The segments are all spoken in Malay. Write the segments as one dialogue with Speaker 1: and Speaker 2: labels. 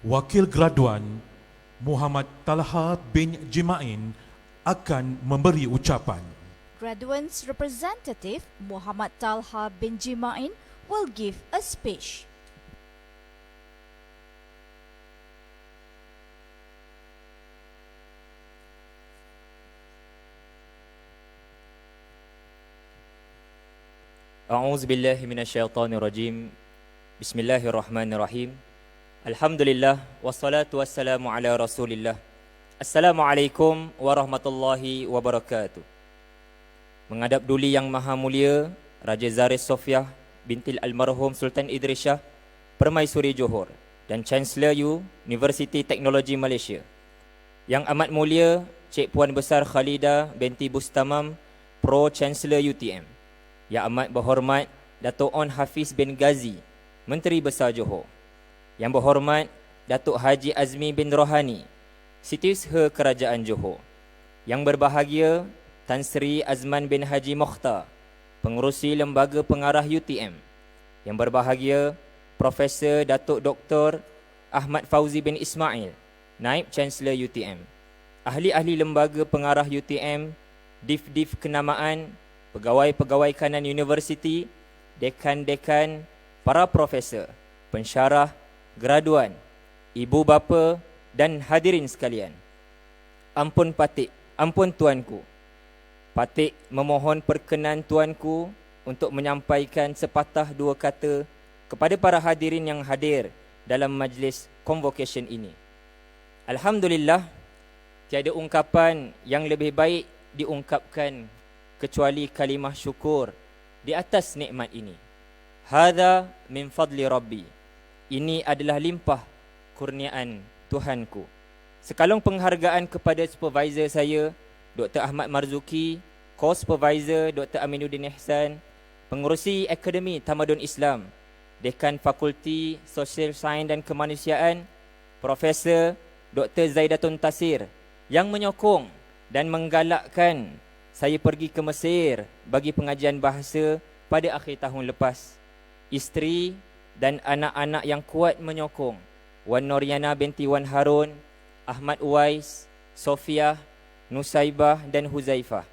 Speaker 1: Wakil Graduan Muhammad Talha bin Jimain akan memberi ucapan.
Speaker 2: Graduates representative Muhammad Talha bin Jimain will give a speech.
Speaker 3: A'udzu billahi minasyaitonir rajim. Bismillahirrahmanirrahim. Alhamdulillah wassalatu wassalamu ala Rasulillah. Assalamualaikum warahmatullahi wabarakatuh. Menghadap Duli Yang Maha Mulia Raja Zaris Sofiah binti almarhum Sultan Idris Shah Permaisuri Johor dan Chancellor Universiti Teknologi Malaysia. Yang amat mulia Cik Puan Besar Khalidah binti Bustamam Pro Chancellor UTM. Yang amat berhormat Datuk On Hafiz bin Ghazi Menteri Besar Johor. Yang berhormat Datuk Haji Azmi bin Rohani Setiausaha Kerajaan Johor. Yang berbahagia Tan Sri Azman bin Haji Mokhtar Pengerusi Lembaga Pengarah UTM. Yang berbahagia Profesor Datuk Dr. Ahmad Fauzi bin Ismail Naib Chancellor UTM. Ahli-ahli Lembaga Pengarah UTM, Div-Div Kenamaan, Pegawai-pegawai kanan universiti, dekan-dekan, para profesor, pensyarah, graduan, ibu bapa dan hadirin sekalian. Ampun Patik, ampun tuanku. Patik memohon perkenan tuanku untuk menyampaikan sepatah dua kata kepada para hadirin yang hadir dalam majlis convocation ini. Alhamdulillah, tiada ungkapan yang lebih baik diungkapkan kecuali kalimah syukur di atas nikmat ini. Hadza min fadli Rabbi. Ini adalah limpah kurniaan Tuhanku. Sekalung penghargaan kepada supervisor saya, Dr. Ahmad Marzuki, co-supervisor Dr. Aminuddin Ihsan, pengerusi Akademi Tamadun Islam, Dekan Fakulti Sosial Sains dan Kemanusiaan, Profesor Dr. Zaidatun Tasir yang menyokong dan menggalakkan saya pergi ke Mesir bagi pengajian bahasa pada akhir tahun lepas. Isteri dan anak-anak yang kuat menyokong, Wan Noriana binti Wan Harun, Ahmad Uwais, Sofiah, Nusaibah dan Huzaifah.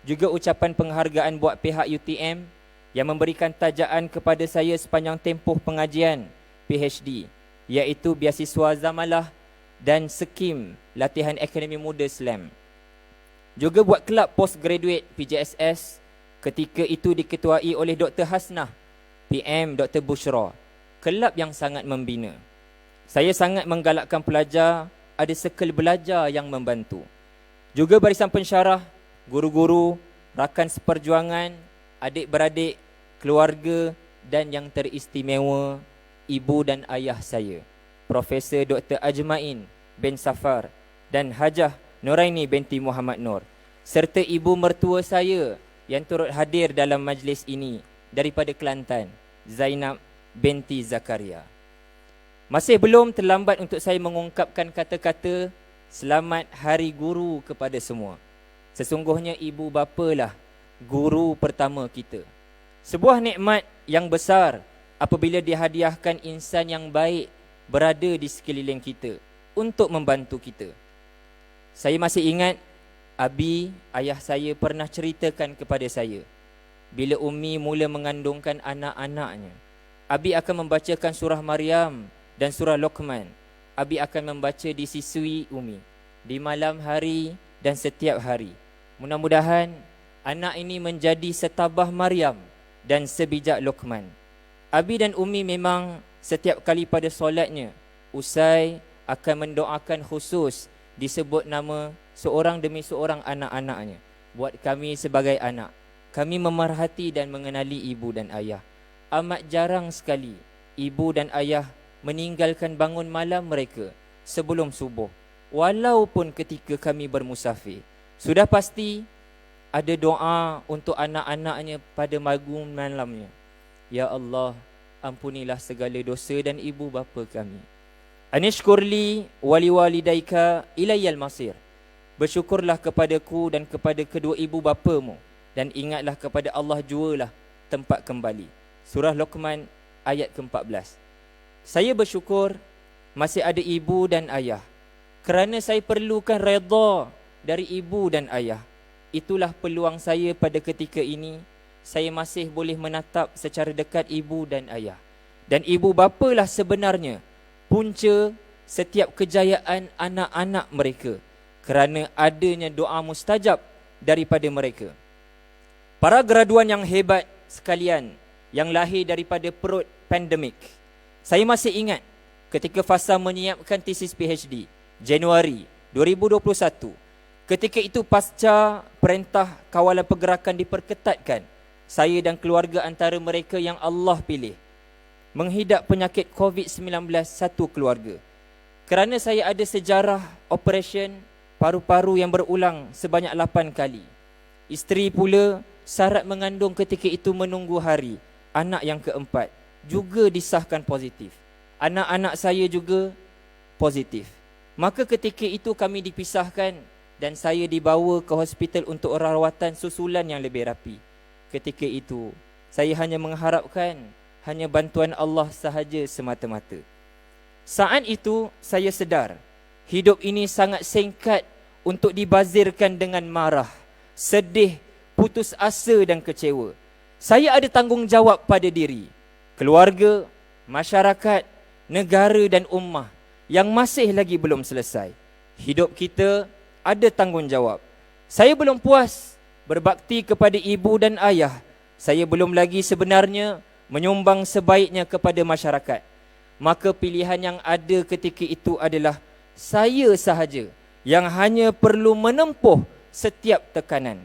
Speaker 3: Juga ucapan penghargaan buat pihak UTM yang memberikan tajaan kepada saya sepanjang tempoh pengajian PhD, iaitu beasiswa Zamalah dan skim latihan Akademi Muda SLAM. Juga buat kelab postgraduate PJSS ketika itu diketuai oleh Dr. Hasnah, PM Dr. Bushra. Kelab yang sangat membina. Saya sangat menggalakkan pelajar ada circle belajar yang membantu. Juga barisan pensyarah, guru-guru, rakan seperjuangan, adik-beradik, keluarga dan yang teristimewa ibu dan ayah saya, Profesor Dr. Ajmain bin Safar dan Hajah Nuraini binti Muhammad Nur, serta ibu mertua saya yang turut hadir dalam majlis ini daripada Kelantan, Zainab binti Zakaria. Masih belum terlambat untuk saya mengungkapkan kata-kata selamat Hari Guru kepada semua. Sesungguhnya ibu bapalah guru pertama kita. Sebuah nikmat yang besar apabila dihadiahkan insan yang baik berada di sekeliling kita untuk membantu kita. Saya masih ingat Abi, ayah saya pernah ceritakan kepada saya, bila Umi mula mengandungkan anak-anaknya, Abi akan membacakan surah Maryam dan surah Luqman. Abi akan membaca di siswi Umi di malam hari dan setiap hari. Mudah-mudahan anak ini menjadi setabah Maryam dan sebijak Luqman. Abi dan Umi memang setiap kali pada solatnya, usai akan mendoakan khusus disebut nama seorang demi seorang anak-anaknya. Buat kami sebagai anak, kami memerhati dan mengenali ibu dan ayah. Amat jarang sekali ibu dan ayah meninggalkan bangun malam mereka sebelum subuh, walaupun ketika kami bermusafir. Sudah pasti ada doa untuk anak-anaknya pada bangun malamnya. Ya Allah, ampunilah segala dosa dan ibu bapa kami. Anishkurli wali walidaika ilayyal masir. Bersyukurlah kepadaku dan kepada kedua ibu bapamu, dan ingatlah kepada Allah jualah tempat kembali. Surah Luqman ayat ke-14. Saya bersyukur masih ada ibu dan ayah. Kerana saya perlukan redha dari ibu dan ayah, itulah peluang saya pada ketika ini. Saya masih boleh menatap secara dekat ibu dan ayah. Dan ibu bapalah sebenarnya punca setiap kejayaan anak-anak mereka, kerana adanya doa mustajab daripada mereka. Para graduan yang hebat sekalian, yang lahir daripada perut pandemik, saya masih ingat ketika fasa menyiapkan tesis PhD Januari 2021. Ketika itu pasca perintah kawalan pergerakan diperketatkan, saya dan keluarga antara mereka yang Allah pilih menghidap penyakit COVID-19 satu keluarga. Kerana saya ada sejarah operasi paru-paru yang berulang sebanyak 8 kali. Isteri pula syarat mengandung ketika itu menunggu hari. Anak yang keempat juga disahkan positif. Anak-anak saya juga positif. Maka ketika itu kami dipisahkan dan saya dibawa ke hospital untuk rawatan susulan yang lebih rapi. Ketika itu saya hanya mengharapkan hanya bantuan Allah sahaja semata-mata. Saat itu saya sedar hidup ini sangat singkat untuk dibazirkan dengan marah, sedih, putus asa dan kecewa. Saya ada tanggungjawab pada diri, keluarga, masyarakat, negara dan ummah yang masih lagi belum selesai. Hidup kita ada tanggungjawab. Saya belum puas berbakti kepada ibu dan ayah. Saya belum lagi sebenarnya menyumbang sebaiknya kepada masyarakat. Maka pilihan yang ada ketika itu adalah saya sahaja yang hanya perlu menempuh setiap tekanan.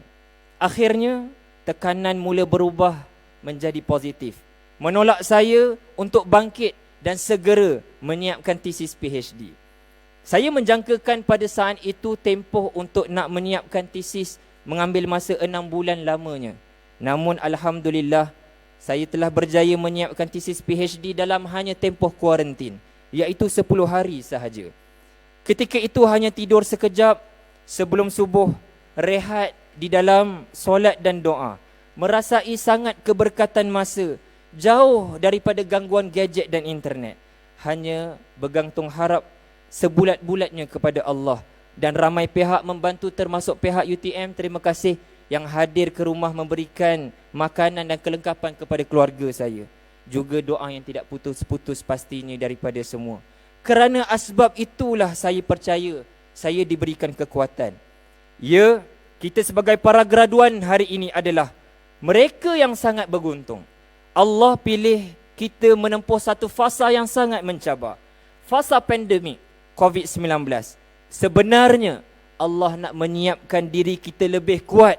Speaker 3: Akhirnya tekanan mula berubah menjadi positif, menolak saya untuk bangkit dan segera menyiapkan tesis PhD. Saya menjangkakan pada saat itu tempoh untuk nak menyiapkan tesis mengambil masa 6 bulan lamanya. Namun alhamdulillah saya telah berjaya menyiapkan tesis PhD dalam hanya tempoh kuarantin, iaitu 10 hari sahaja. Ketika itu hanya tidur sekejap sebelum subuh, rehat di dalam solat dan doa, merasai sangat keberkatan masa, jauh daripada gangguan gadget dan internet. Hanya bergantung harap sebulat-bulatnya kepada Allah. Dan ramai pihak membantu termasuk pihak UTM. Terima kasih yang hadir ke rumah memberikan makanan dan kelengkapan kepada keluarga saya. Juga doa yang tidak putus-putus pastinya daripada semua. Kerana asbab itulah saya percaya saya diberikan kekuatan. Ya, kita sebagai para graduan hari ini adalah mereka yang sangat beruntung. Allah pilih kita menempuh satu fasa yang sangat mencabar. Fasa pandemik COVID-19. Sebenarnya Allah nak menyiapkan diri kita lebih kuat.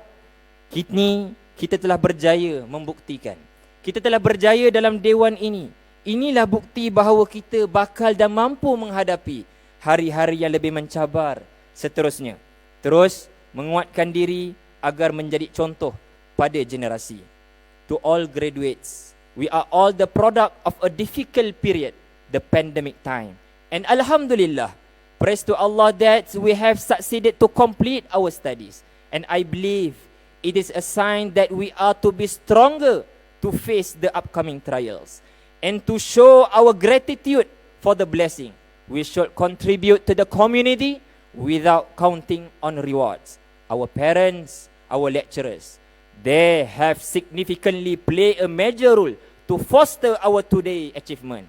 Speaker 3: Kita telah berjaya membuktikan. Kita telah berjaya dalam dewan ini. Inilah bukti bahawa kita bakal dan mampu menghadapi hari-hari yang lebih mencabar seterusnya. Terus menguatkan diri agar menjadi contoh pada generasi. To all graduates, we are all the product of a difficult period, the pandemic time. And alhamdulillah, praise to Allah that we have succeeded to complete our studies. And I believe it is a sign that we are to be stronger to face the upcoming trials. And to show our gratitude for the blessing, we should contribute to the community without counting on rewards. Our parents, our lecturers, they have significantly played a major role to foster our today achievement.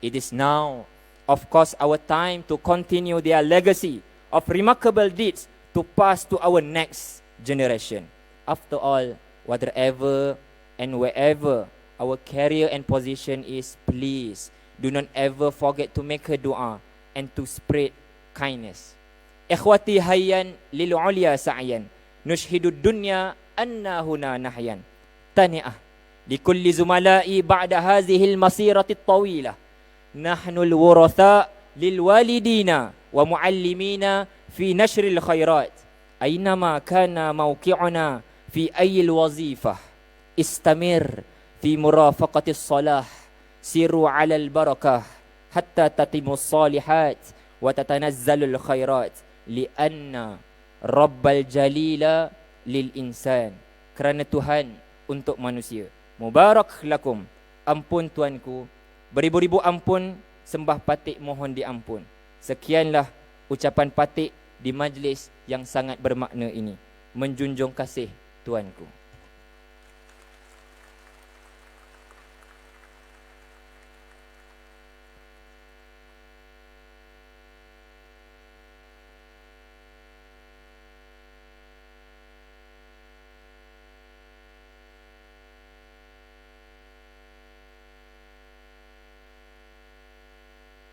Speaker 3: It is now, of course, our time to continue their legacy of remarkable deeds to pass to our next generation. After all, whatever and wherever our career and position is, please do not ever forget to make a dua and to spread kindness. Ikhwati hayyan lil ulia sa'yan, nushhidud dunya anna huna nahyan. Tani'ah likulli zumala'i ba'da hadhihi al-masirati at-tawilah. Nahnu al-wuratha lil walidina wa muallimina fi nashril khairat. Aynama kana mawqi'una fi ayyil wazifah. Istamir fi murafaqatis salah. Siru 'alal barakah hatta tatimus salihat wa tatanazzalul khairat. Lianna Rabbal Jalila lil insan. Kerana Tuhan untuk manusia. Mubarak lakum. Ampun tuanku, beribu-ribu ampun sembah patik mohon diampun. Sekianlah ucapan patik di majlis yang sangat bermakna ini. Menjunjung kasih tuanku.